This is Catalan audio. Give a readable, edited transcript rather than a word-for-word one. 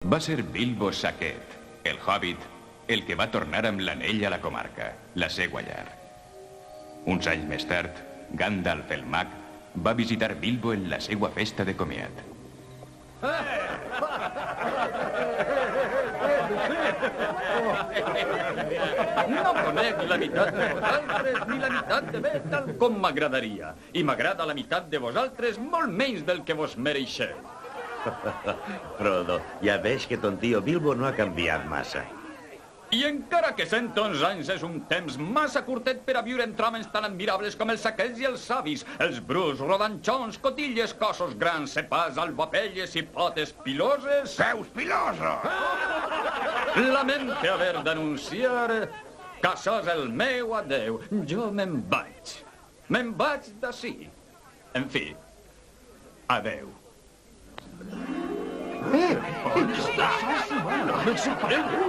Va ser Bilbo Saquet, el hobbit, el que va tornar amb l'anell a la comarca, la seua llar. Uns anys més tard, Gandalf el mag va visitar Bilbo en la seua festa de comiat. No conec la meitat de vosaltres ni la meitat de mi tal com m'agradaria. I m'agrada la meitat de vosaltres molt menys del que vos mereixeu. Frodo, ja veig que ton tio Bilbo no ha canviat massa. I encara que 111 anys és un temps massa curtet per a viure entre homes tan admirables com els saquets i els savis, els brus, rodanxons, cotilles, cossos grans, cepars, albapelles i potes piloses... Peus pilosos! Lamente haver d'anunciar que això és el meu adeu. Jo me'n vaig. Me'n vaig d'ací. En fi, adeu. On està? No me'n sorprèn.